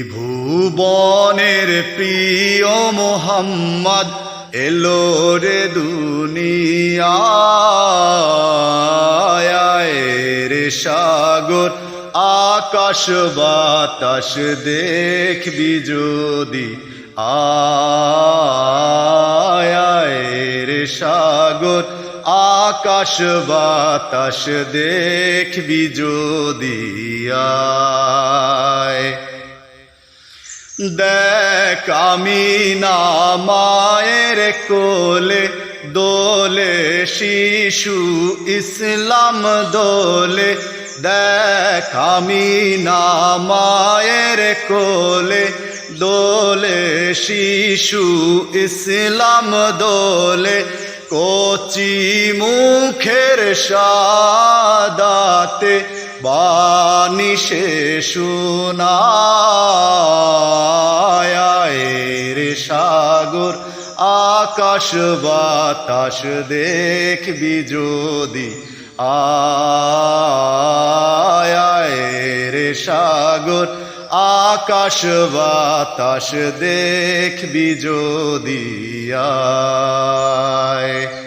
ত্রিভুবনের প্রিয় মোহাম্মদ এলো রে দুনিয়ায় রে সাগর আকাশ বাতাস দেখবি যদি আয় রে সাগর আকাশ বাতাস দেখবি যদি আয় দেখ আমিনা মায়ের কোলে দোলে শিশু ইসলাম দোলে দেখ আমিনা মায়ের কোলে দোলে শিশু ইসলাম দোলে কচি মুখের সাদাতে বাণী সে শোনায় রে সাগর আকাশ বাতাস দেখবি যদি আয় রে সাগর আকাশ বাতাস দেখবি যদি আয়।